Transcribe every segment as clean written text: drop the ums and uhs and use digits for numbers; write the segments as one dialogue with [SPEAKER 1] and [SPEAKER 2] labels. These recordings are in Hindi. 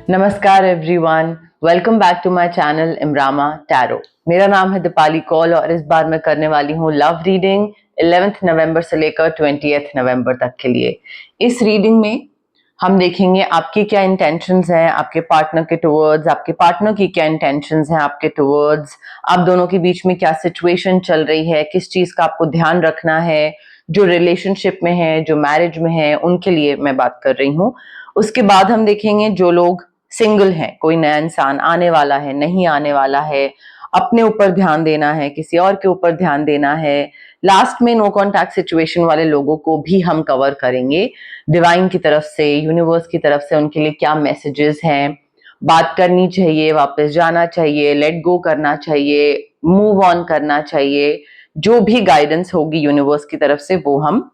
[SPEAKER 1] नमस्कार everyone, welcome back to my channel इमरामा टैरो। मेरा नाम है दीपाली कौल और इस बार मैं करने वाली हूँ लव रीडिंग 11 नवंबर से लेकर 20 नवंबर तक के लिए। इस रीडिंग में हम देखेंगे आपकी क्या इंटेंशंस हैं आपके पार्टनर के टुवर्ड्स, आपके पार्टनर की क्या इंटेंशंस हैं आपके टुवर्ड्स, आप दोनों के बीच में क्या सिचुएशन चल रही है, किस चीज का आपको ध्यान रखना है, जो रिलेशनशिप में है, जो मैरिज में है, उनके लिए मैं बात कर रही हूँ। उसके बाद हम देखेंगे जो लोग सिंगल है, कोई नया इंसान आने वाला है, नहीं आने वाला है, अपने ऊपर ध्यान देना है, किसी और के ऊपर ध्यान देना है। लास्ट में नो कॉन्टैक्ट सिचुएशन वाले लोगों को भी हम कवर करेंगे। डिवाइन की तरफ से, यूनिवर्स की तरफ से उनके लिए क्या मैसेजेस हैं, बात करनी चाहिए, वापस जाना चाहिए, लेट गो करना चाहिए, मूव ऑन करना चाहिए। जो भी गाइडेंस होगी यूनिवर्स की तरफ से वो हम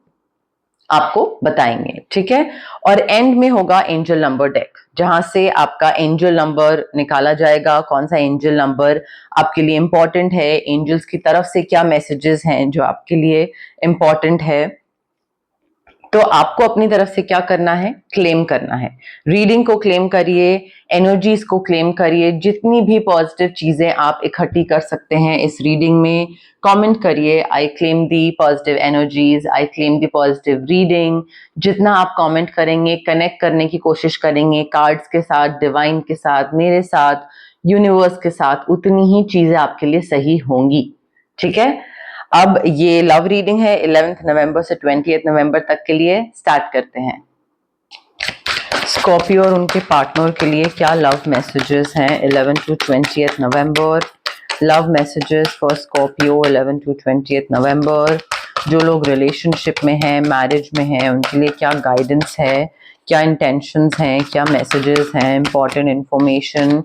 [SPEAKER 1] आपको बताएंगे, ठीक है। और एंड में होगा एंजल नंबर डेक, जहां से आपका एंजल नंबर निकाला जाएगा, कौन सा एंजल नंबर आपके लिए इंपॉर्टेंट है, एंजल्स की तरफ से क्या मैसेजेस हैं जो आपके लिए इंपॉर्टेंट है। तो आपको अपनी तरफ से क्या करना है, क्लेम करना है। रीडिंग को क्लेम करिए, एनर्जीज को क्लेम करिए, जितनी भी पॉजिटिव चीजें आप इकट्ठी कर सकते हैं इस रीडिंग में कमेंट करिए। I claim the positive energies, I claim the positive reading. जितना आप कमेंट करेंगे, कनेक्ट करने की कोशिश करेंगे कार्ड्स के साथ, डिवाइन के साथ, मेरे साथ, यूनिवर्स के साथ, उतनी ही चीजें आपके लिए सही होंगी, ठीक है। अब ये लव रीडिंग है 11 नवंबर से 20 नवंबर तक के लिए। स्टार्ट करते हैं। स्कॉर्पियो और उनके पार्टनर के लिए क्या लव मैसेजेस हैं 11 to 20 November. Love messages for Scorpio 11 to 20 November. जो लोग रिलेशनशिप में हैं, मैरिज में हैं, उनके लिए क्या गाइडेंस है, क्या इंटेंशंस हैं, क्या मैसेजेस हैं, इंपॉर्टेंट इंफॉर्मेशन,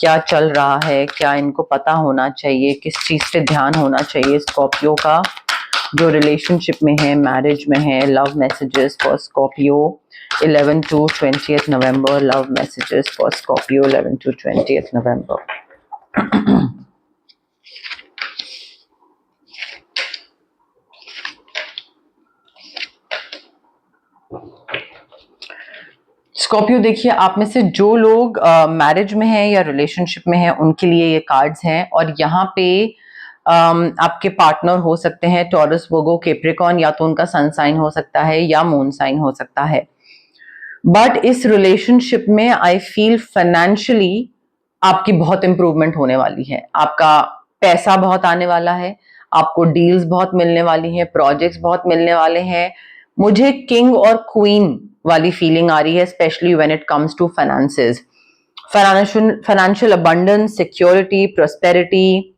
[SPEAKER 1] क्या चल रहा है, क्या इनको पता होना चाहिए, किस चीज पे ध्यान होना चाहिए स्कॉर्पियो का जो रिलेशनशिप में है, मैरिज में है। Love messages for Scorpio 11 to 20 November. Love messages for Scorpio 11 to 20 November. Scorpio, देखिए आप में से जो लोग मैरिज में हैं या रिलेशनशिप में हैं उनके लिए ये कार्ड्स हैं। और यहाँ पे आपके पार्टनर हो सकते हैं टॉरस, वर्गो, कैप्रिकॉर्न, या तो उनका सन साइन हो सकता है या मून साइन हो सकता है। बट इस रिलेशनशिप में आई फील फाइनेंशियली आपकी बहुत इंप्रूवमेंट होने वाली है, आपका पैसा बहुत आने वाला है, आपको डील्स बहुत मिलने वाली हैं, प्रोजेक्ट्स बहुत मिलने वाले हैं। मुझे किंग और क्वीन वाली फीलिंग आ रही है, specially when it comes to finances, financial abundance, security, prosperity.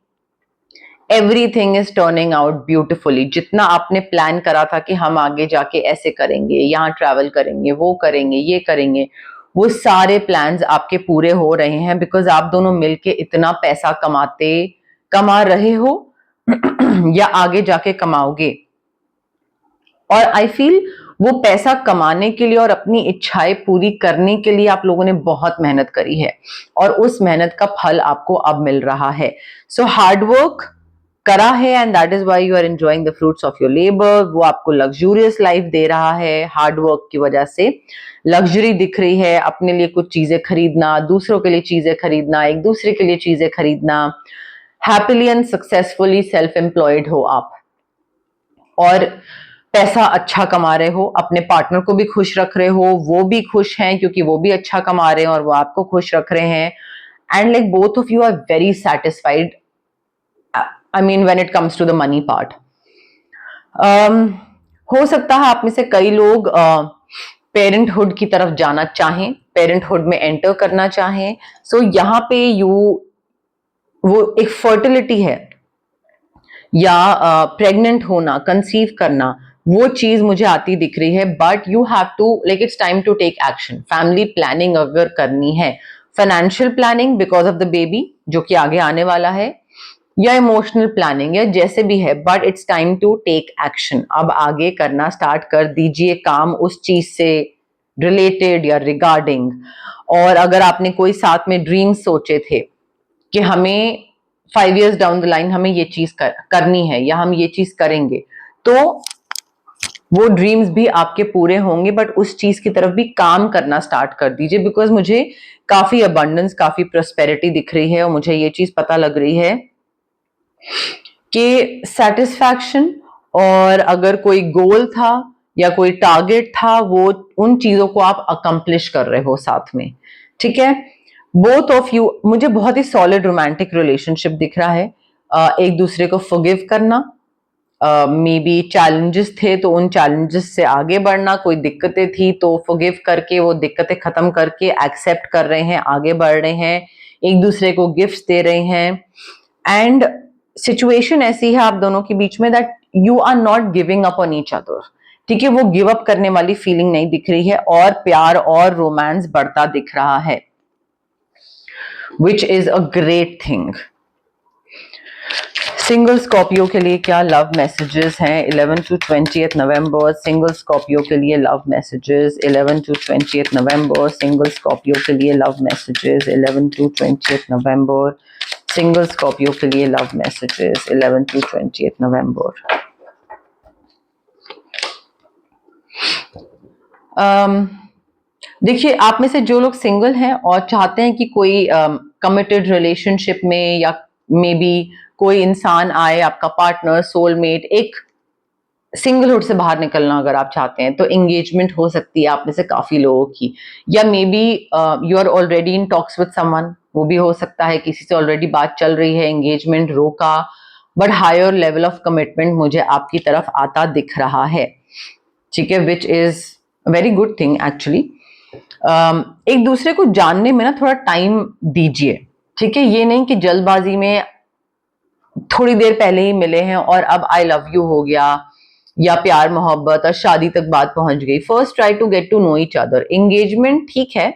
[SPEAKER 1] Everything is turning out beautifully. जितना आपने प्लान करा था कि हम आगे जाके ऐसे करेंगे, यहाँ ट्रैवल करेंगे, वो करेंगे, ये करेंगे, वो सारे प्लान्स आपके पूरे हो रहे हैं बिकॉज आप दोनों मिलके इतना पैसा कमा रहे हो या आगे जाके कमाओगे। और आई फील वो पैसा कमाने के लिए और अपनी इच्छाएं पूरी करने के लिए आप लोगों ने बहुत मेहनत करी है और उस मेहनत का फल आपको अब मिल रहा है। सो हार्ड वर्क करा है and that is why you are enjoying the fruits of your labour. वो आपको लग्जूरियस लाइफ दे रहा है, हार्ड वर्क की वजह से लग्जरी दिख रही है। अपने लिए कुछ चीजें खरीदना, दूसरों के लिए चीजें खरीदना, एक दूसरे के लिए चीजें खरीदना, happily and successfully self employed हो आप और पैसा अच्छा कमा रहे हो, अपने पार्टनर को भी खुश रख रहे हो, वो भी खुश हैं क्योंकि वो भी अच्छा कमा रहे हैं और वो आपको खुश रख रहे हैं। And like both of you are very satisfied, I mean when it comes to the money part. हो सकता है आप में से कई लोग पेरेंटहुड की तरफ जाना चाहें, पेरेंटहुड में एंटर करना चाहें। सो यहाँ पे वो एक फर्टिलिटी है या प्रेग्नेंट होना, कंसीव करना, वो चीज मुझे आती दिख रही है। But you have to like it's time to take action. Family planning अगर करनी है, financial planning because of the baby जो कि आगे आने वाला है, या इमोशनल प्लानिंग, या जैसे भी है, but it's time to take action. अब आगे करना स्टार्ट कर दीजिए काम उस चीज से रिलेटेड या रिगार्डिंग। और अगर आपने कोई साथ में ड्रीम्स सोचे थे कि हमें 5 years डाउन द लाइन हमें ये चीज करनी है या हम ये चीज करेंगे, तो वो ड्रीम्स भी आपके पूरे होंगे, बट उस चीज की तरफ भी काम करना स्टार्ट कर दीजिए, बिकॉज मुझे काफी अबंडेंस, काफी प्रोस्पेरिटी दिख रही है और मुझे ये चीज पता लग रही है कि सेटिस्फैक्शन, और अगर कोई गोल था या कोई टारगेट था, वो उन चीजों को आप अकम्प्लिश कर रहे हो साथ में, ठीक है। बोथ ऑफ यू, मुझे बहुत ही सॉलिड रोमांटिक रिलेशनशिप दिख रहा है। एक दूसरे को फॉरगिव करना, मे बी चैलेंजेस थे तो उन चैलेंजेस से आगे बढ़ना, कोई दिक्कतें थी तो फॉरगिव करके वो दिक्कतें खत्म करके एक्सेप्ट कर रहे हैं, आगे बढ़ रहे हैं, एक दूसरे को गिफ्ट्स दे रहे हैं। एंड सिचुएशन ऐसी है आप दोनों के बीच में that you are not giving up on each other, ठीक है। वो गिव अप करने वाली फीलिंग नहीं दिख रही है, और प्यार और रोमांस बढ़ता दिख रहा है, which is a great thing. Single Scorpio के लिए क्या लव मैसेजेस हैं 11 to 20th November? Single Scorpio के लिए love messages 11 to 20th November. Single Scorpio के लिए love messages 11 to 20th November. Single Scorpio के लिए लव मैसेजेस 11 to 20th नवंबर। देखिए, आप में से जो लोग सिंगल हैं और चाहते हैं कि कोई कमिटेड रिलेशनशिप में या मे बी कोई इंसान आए, आपका पार्टनर, सोलमेट, एक सिंगलहुड से बाहर निकलना अगर आप चाहते हैं, तो एंगेजमेंट हो सकती है आप में से काफी लोगों की, या maybe you are already in talks with someone, वो भी हो सकता है किसी से ऑलरेडी बात चल रही है, एंगेजमेंट रोका, but higher level of commitment मुझे आपकी तरफ आता दिख रहा है, ठीक है, which is very good thing actually. एक दूसरे को जानने में ना थोड़ा टाइम दीजिए, ठीक है। ये नहीं कि जल्दबाजी में थोड़ी देर पहले ही मिले हैं और अब आई लव यू हो गया, या प्यार मोहब्बत और शादी तक बात पहुंच गई। First try to get to know each other. Engagement ठीक है,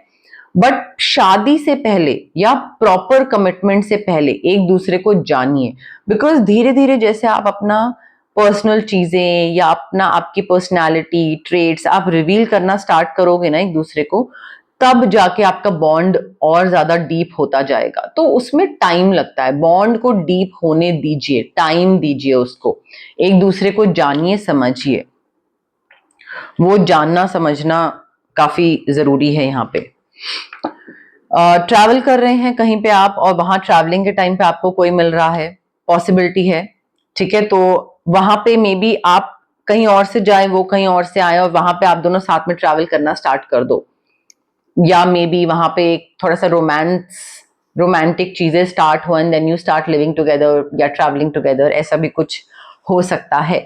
[SPEAKER 1] बट शादी से पहले या प्रॉपर कमिटमेंट से पहले एक दूसरे को जानिए, बिकॉज धीरे धीरे जैसे आप अपना पर्सनल चीजें या अपना आपकी पर्सनालिटी ट्रेड्स आप रिवील करना स्टार्ट करोगे ना एक दूसरे को, तब जाके आपका बॉन्ड और ज्यादा डीप होता जाएगा। तो उसमें टाइम लगता है, बॉन्ड को डीप होने दीजिए, टाइम दीजिए उसको, एक दूसरे को जानिए, समझिए। वो जानना समझना काफी जरूरी है यहाँ पे। ट्रैवल कर रहे हैं कहीं पे आप, और वहां ट्रैवलिंग के टाइम पे आपको कोई मिल रहा है, पॉसिबिलिटी है, ठीक है। तो वहां पे मे बी आप कहीं और से जाए, वो कहीं और से आए, और वहां पे आप दोनों साथ में ट्रैवल करना स्टार्ट कर दो, या मे बी वहां पे थोड़ा सा रोमांटिक चीजें स्टार्ट हो and then you start living together या ट्रैवलिंग टुगेदर, ऐसा भी कुछ हो सकता है।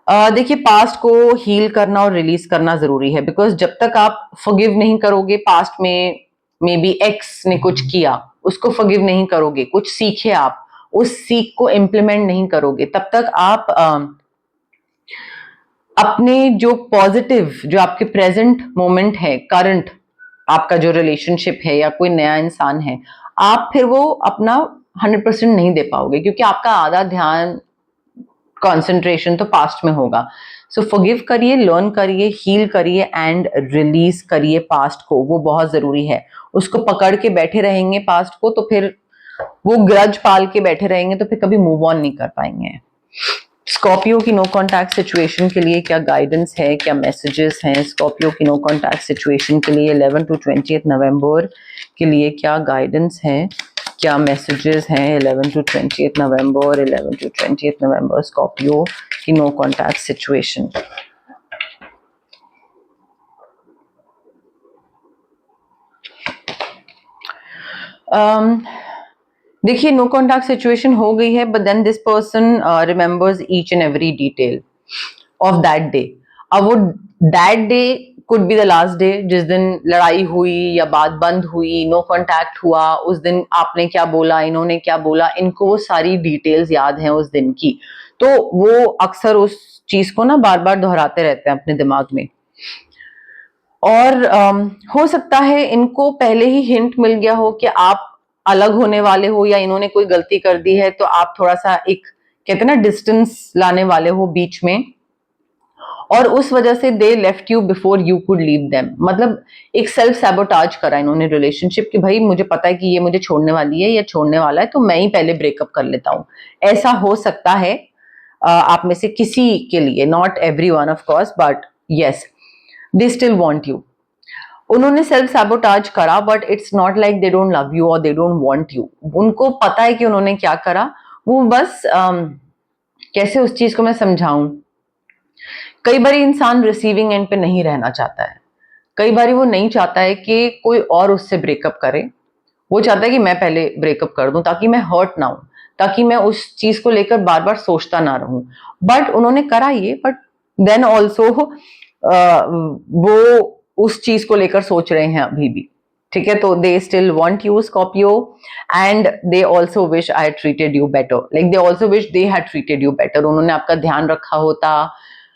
[SPEAKER 1] देखिए, पास्ट को हील करना और रिलीज करना जरूरी है, बिकॉज जब तक आप फॉरगिव नहीं करोगे, पास्ट में मे बी एक्स ने कुछ किया, उसको फॉरगिव नहीं करोगे, कुछ सीखे आप, उस सीख को इम्प्लीमेंट नहीं करोगे, तब तक आप अपने जो पॉजिटिव, जो आपके प्रेजेंट मोमेंट है, करंट आपका जो रिलेशनशिप है या कोई नया इंसान है, आप फिर वो अपना 100% नहीं दे पाओगे, क्योंकि आपका आधा ध्यान, कंसंट्रेशन तो पास्ट में होगा। सो फॉरगिव करिए, लर्न करिए, हील करिए एंड रिलीज करिए पास्ट को, वो बहुत जरूरी है। उसको पकड़ के बैठे रहेंगे पास्ट को, तो फिर वो ग्रज पाल के बैठे रहेंगे, तो फिर कभी मूव ऑन नहीं कर पाएंगे। स्कॉर्पियो की नो कॉन्टैक्ट सिचुएशन के लिए क्या गाइडेंस है, क्या मैसेजेस हैं? स्कॉर्पियो की नो कॉन्टैक्ट सिचुएशन के लिए 11 to 20th नवंबर के लिए क्या गाइडेंस है, क्या मैसेजेस हैं? 11 to 20th November, 11 to 20th November Scorpio की नो कॉन्टैक्ट सिचुएशन। देखिए, नो कॉन्टैक्ट सिचुएशन हो गई है, but then this person remembers each and every detail of that day. अब वो that day could be the last day, जिस दिन लड़ाई हुई या बात बंद हुई, नो कॉन्टैक्ट हुआ, उस दिन आपने क्या बोला, इन्होंने क्या बोला, इनको वो सारी डिटेल्स याद हैं उस दिन की, तो वो अक्सर उस चीज को ना बार बार दोहराते रहते हैं अपने दिमाग में। और हो सकता है इनको पहले ही हिंट मिल गया हो कि आप अलग होने वाले हो, या इन्होंने कोई गलती कर दी है, तो आप थोड़ा सा एक, कहते हैं ना, डिस्टेंस लाने वाले हो बीच में, और उस वजह से they left you before you could leave them. मतलब एक सेल्फ सैबोटाज करा इन्होंने रिलेशनशिप कि भाई मुझे पता है कि ये मुझे छोड़ने वाली है या छोड़ने वाला है, तो मैं ही पहले ब्रेकअप कर लेता हूं। ऐसा हो सकता है, आप में से किसी के लिए, not everyone of course, but yes, they still want you. उन्होंने सेल्फ सैबोटाज करा, but it's not like they don't love you और दे डोंट वांट यू। उनको पता है कि उन्होंने क्या करा, वो बस कैसे उस चीज को मैं समझाऊं, कई बार इंसान रिसीविंग एंड पे नहीं रहना चाहता है, कई बार वो नहीं चाहता है कि कोई और उससे ब्रेकअप करे, वो चाहता है कि मैं पहले ब्रेकअप कर दूं ताकि मैं हर्ट ना हूं, ताकि मैं उस चीज को लेकर बार बार सोचता ना रहूं। बट उन्होंने करा ये, बट देन ऑल्सो वो उस चीज को लेकर सोच रहे हैं अभी भी, ठीक है। तो they still want you Scorpio, and they also wish I treated you better, like they also wish they had treated you better. उन्होंने आपका ध्यान रखा होता,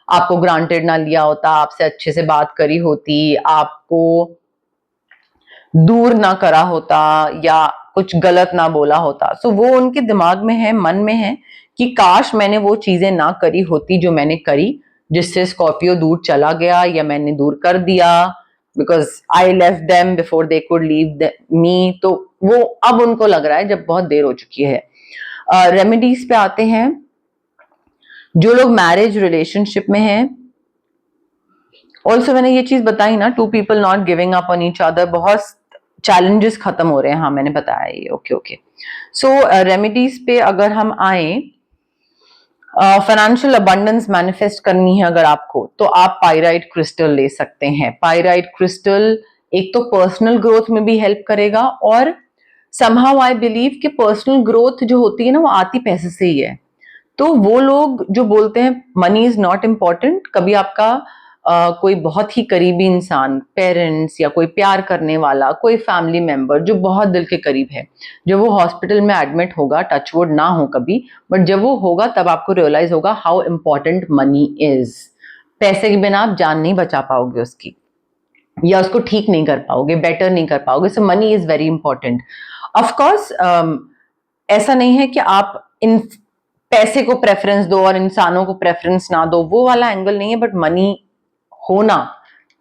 [SPEAKER 1] आपको ग्रांटेड ना लिया होता, आपसे अच्छे से बात करी होती, आपको दूर ना करा होता, या कुछ गलत ना बोला होता। सो वो उनके दिमाग में है, मन में है कि काश मैंने वो चीजें ना करी होती जो मैंने करी, जिससे स्कॉर्पियो दूर चला गया या मैंने दूर कर दिया, because I left them before they could leave me. तो वो अब उनको लग रहा है जब बहुत देर हो चुकी है। रेमेडीज पे आते हैं। जो लोग मैरिज रिलेशनशिप में हैं, ऑल्सो मैंने ये चीज बताई ना, two people not giving up on each other, बहुत चैलेंजेस खत्म हो रहे हैं। हाँ, मैंने बताया ये, ओके ओके। सो रेमेडीज पे अगर हम आए, फाइनेंशियल अबंडेंस मैनिफेस्ट करनी है अगर आपको, तो आप पाइराइट क्रिस्टल ले सकते हैं। पाइराइट क्रिस्टल एक तो पर्सनल ग्रोथ में भी हेल्प करेगा, और समहाउ आई बिलीव कि पर्सनल ग्रोथ जो होती है ना, वो आती पैसे से ही है। तो वो लोग जो बोलते हैं मनी इज नॉट इम्पॉर्टेंट, कभी आपका कोई बहुत ही करीबी इंसान, पेरेंट्स या कोई प्यार करने वाला, कोई फैमिली मेंबर जो बहुत दिल के करीब है, जब वो हॉस्पिटल में एडमिट होगा, टचवुड ना हो कभी, बट जब वो होगा तब आपको रियलाइज होगा हाउ इम्पॉर्टेंट मनी इज। पैसे के बिना आप जान नहीं बचा पाओगे उसकी, या उसको ठीक नहीं कर पाओगे, बेटर नहीं कर पाओगे। So money is very important. Of course ऐसा नहीं है कि आप इन पैसे को प्रेफरेंस दो और इंसानों को प्रेफरेंस ना दो, वो वाला एंगल नहीं है, बट मनी होना,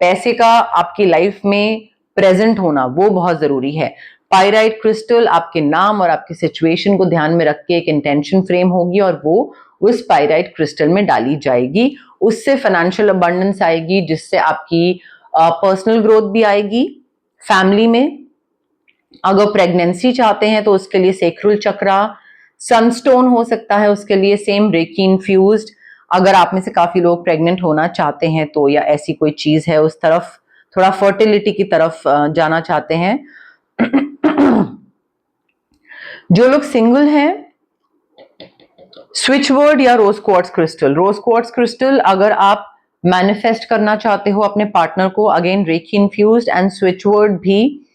[SPEAKER 1] पैसे का आपकी लाइफ में प्रेजेंट होना, वो बहुत जरूरी है। पाइराइट क्रिस्टल आपके नाम और आपकी सिचुएशन को ध्यान में रख के एक इंटेंशन फ्रेम होगी, और वो उस पाइराइट क्रिस्टल में डाली जाएगी। उससे फाइनेंशियल अबंडेंस आएगी, जिससे आपकी पर्सनल ग्रोथ भी आएगी। फैमिली में अगर प्रेगनेंसी चाहते हैं तो उसके लिए सेक्रुल चक्रा, सनस्टोन हो सकता है उसके लिए, सेम रेकी इन्फ्यूज्ड। अगर आप में से काफी लोग प्रेग्नेंट होना चाहते हैं तो, या ऐसी कोई चीज है उस तरफ, थोड़ा फर्टिलिटी की तरफ जाना चाहते हैं। जो लोग सिंगल हैं, स्विच वर्ड या rose quartz crystal. Rose quartz crystal अगर आप मैनिफेस्ट करना चाहते हो अपने पार्टनर को, again reiki infused and switch word भी,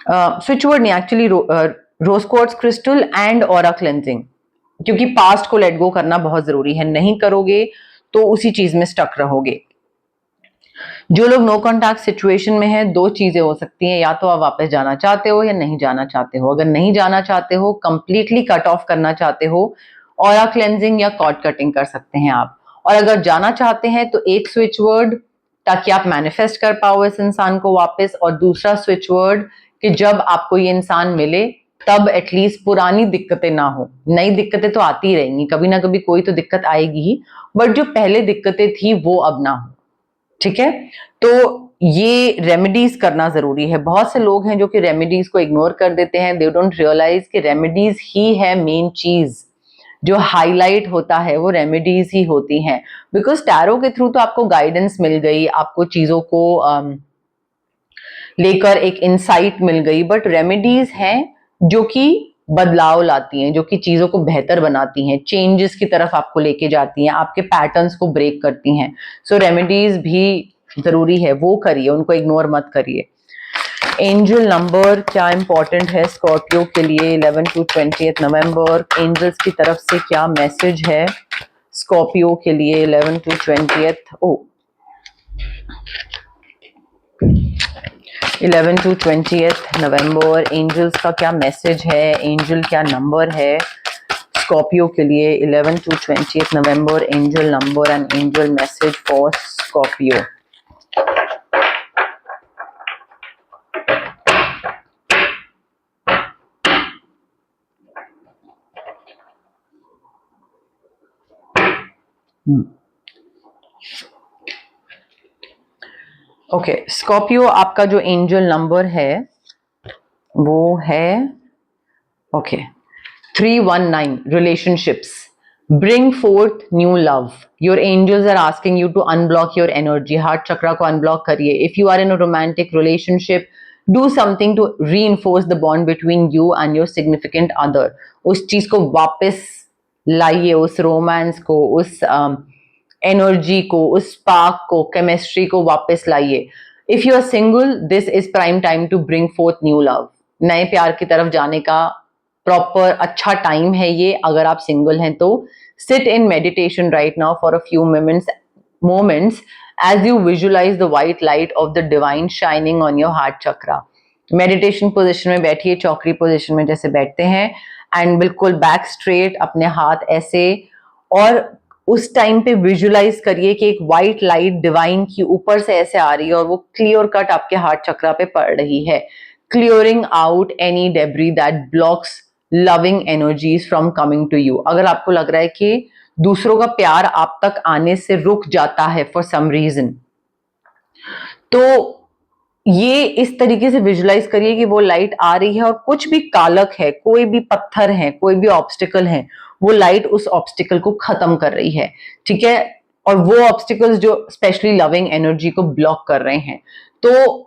[SPEAKER 1] स्विच वर्ड नहीं actually, rose quartz crystal and aura cleansing, क्योंकि पास्ट को लेट गो करना बहुत जरूरी है, नहीं करोगे तो उसी चीज में स्टक रहोगे। जो लोग नो कॉन्टैक्ट सिचुएशन में है, दो चीजें हो सकती हैं, या तो आप वापस जाना चाहते हो या नहीं जाना चाहते हो। अगर नहीं जाना चाहते हो, कंप्लीटली कट ऑफ करना चाहते हो, ऑरा क्लेंजिंग या कॉर्ड कटिंग कर सकते हैं आप। और अगर जाना चाहते हैं तो एक स्विच वर्ड, ताकि आप मैनिफेस्ट कर पाओ इस इंसान को वापस, और दूसरा स्विच वर्ड कि जब आपको ये इंसान मिले तब एटलीस्ट पुरानी दिक्कतें ना हो। नई दिक्कतें तो आती ही रहेंगी, कभी ना कभी कोई तो दिक्कत आएगी ही, बट जो पहले दिक्कतें थी वो अब ना हो, ठीक है। तो ये रेमेडीज करना जरूरी है। बहुत से लोग हैं जो कि रेमेडीज को इग्नोर कर देते हैं, दे डोंट रियलाइज कि रेमेडीज ही है मेन चीज, जो हाईलाइट होता है वो रेमेडीज ही होती हैं। बिकॉज टैरो के थ्रू तो आपको गाइडेंस मिल गई, आपको चीजों को लेकर एक इंसाइट मिल गई, बट रेमेडीज हैं जो कि बदलाव लाती हैं, जो कि चीजों को बेहतर बनाती हैं, चेंजेस की तरफ आपको लेके जाती हैं, आपके पैटर्न्स को ब्रेक करती हैं। सो रेमेडीज भी जरूरी है, वो करिए, उनको इग्नोर मत करिए। एंजल नंबर क्या इंपॉर्टेंट है स्कॉर्पियो के लिए 11 to 20 नवंबर? एंजल्स की तरफ से क्या मैसेज है स्कॉर्पियो के लिए 11 to 20? 11 to 20 नवंबर, एंजल्स का क्या मैसेज है, एंजल क्या नंबर है स्कॉर्पियो के लिए 11 to 20 November? Angel number and angel message for Scorpio. Okay Scorpio, आपका जो एंजल नंबर है वो है okay 319, relationships. Bring forth new love. Your angels are asking you to unblock your energy. Heart chakra को unblock करिए. If you are in a romantic relationship, do something to reinforce the bond between you and your significant other. उस चीज को वापस लाइए, उस रोमांस को, उस एनर्जी को, उस स्पार्क को, केमिस्ट्री को वापस लाइए. If you are single, this is prime time to bring forth new love. नए प्यार की तरफ जाने का प्रॉपर अच्छा टाइम है ये. अगर आप सिंगल हैं तो sit in meditation right now for a few moments as you visualize the white light of the divine shining on your heart chakra. Meditation position में बैठिए, चौकरी पोजिशन में जैसे बैठते हैं, एंड बिल्कुल बैक स्ट्रेट, अपने हाथ ऐसे, और उस टाइम पे विजुलाइज करिए कि एक व्हाइट लाइट डिवाइन की ऊपर से ऐसे आ रही है और वो क्लियर कट आपके हार्ट चक्रा पे पड़ रही है, clearing out any debris that blocks loving energies from coming to you. अगर आपको लग रहा है कि दूसरों का प्यार आप तक आने से रुक जाता है फॉर सम रीजन, तो ये इस तरीके से विजुलाइज करिए कि वो लाइट आ रही है और कुछ भी कालक है, कोई भी पत्थर है, कोई भी ऑब्स्टिकल है, वो लाइट उस ऑब्स्टिकल को खत्म कर रही है. ठीक है, और वो ऑब्स्टिकल्स जो स्पेशली लविंग एनर्जी को ब्लॉक कर रहे हैं, तो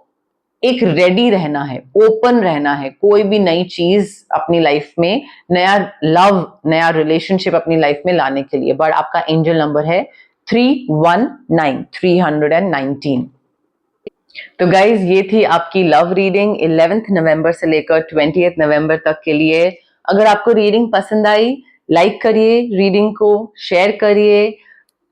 [SPEAKER 1] एक रेडी रहना है, ओपन रहना है कोई भी नई चीज अपनी लाइफ में, नया लव, नया रिलेशनशिप अपनी लाइफ में लाने के लिए. बट आपका एंजल नंबर है 319. तो गाइज, ये थी आपकी लव रीडिंग 11th नवंबर से लेकर 20th नवंबर तक के लिए. अगर आपको रीडिंग पसंद आई, लाइक करिए, रीडिंग को शेयर करिए,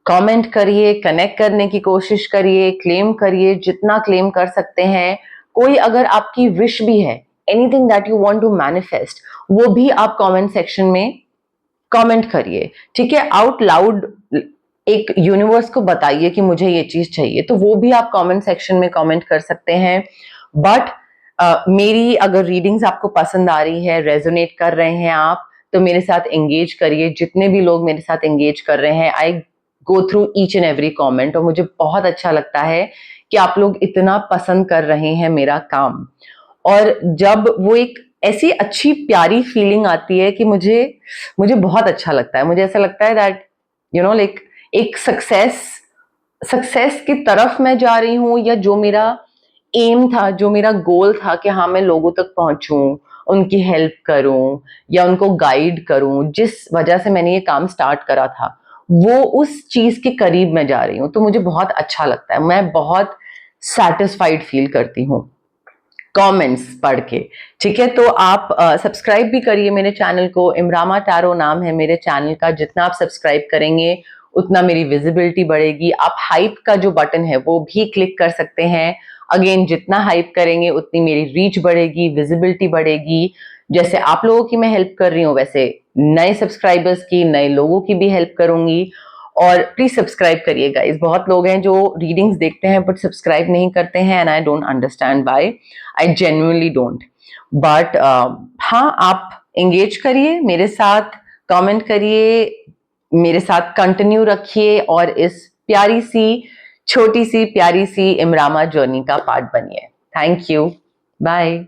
[SPEAKER 1] कमेंट करिए, कनेक्ट करने की कोशिश करिए, क्लेम करिए जितना क्लेम कर सकते हैं. कोई अगर आपकी विश भी है, anything that you want to manifest, वो भी आप कमेंट सेक्शन में कमेंट करिए. ठीक है, आउट लाउड एक यूनिवर्स को बताइए कि मुझे ये चीज चाहिए, तो वो भी आप कमेंट सेक्शन में कमेंट कर सकते हैं. बट मेरी अगर रीडिंग्स आपको पसंद आ रही है, रेजोनेट कर रहे हैं आप, तो मेरे साथ एंगेज करिए. जितने भी लोग मेरे साथ एंगेज कर रहे हैं, I go through each and every comment, और मुझे बहुत अच्छा लगता है कि आप लोग इतना पसंद कर रहे हैं मेरा काम. और जब वो एक ऐसी अच्छी प्यारी फीलिंग आती है कि मुझे बहुत अच्छा लगता है. मुझे ऐसा लगता है दैट यू नो लाइक एक सक्सेस की तरफ मैं जा रही हूँ, या जो मेरा एम था, जो मेरा गोल था कि हाँ मैं लोगों तक पहुंचूं, उनकी हेल्प करूं या उनको गाइड करूं, जिस वजह से मैंने ये काम स्टार्ट करा था, वो उस चीज के करीब मैं जा रही हूँ. तो मुझे बहुत अच्छा लगता है, मैं बहुत सेटिस्फाइड फील करती हूँ कमेंट्स पढ़ के. ठीक है, तो आप सब्सक्राइब भी करिए मेरे चैनल को. इमरामा टैरो नाम है मेरे चैनल का. जितना आप सब्सक्राइब करेंगे उतना मेरी विजिबिलिटी बढ़ेगी. आप हाइप का जो बटन है वो भी क्लिक कर सकते हैं. अगेन, जितना हाइप करेंगे उतनी मेरी रीच बढ़ेगी, विजिबिलिटी बढ़ेगी. जैसे आप लोगों की मैं हेल्प कर रही हूँ, वैसे नए सब्सक्राइबर्स की, नए लोगों की भी हेल्प करूंगी. और प्लीज सब्सक्राइब करिए गाइस. बहुत लोग हैं जो रीडिंग्स देखते हैं बट सब्सक्राइब नहीं करते हैं, and I don't understand why. I genuinely don't. But हाँ, आप एंगेज करिए मेरे साथ, कमेंट करिए, मेरे साथ कंटिन्यू रखिए, और इस प्यारी सी, छोटी सी, प्यारी सी इमरामा जर्नी का पार्ट बनिए. Thank you. बाय.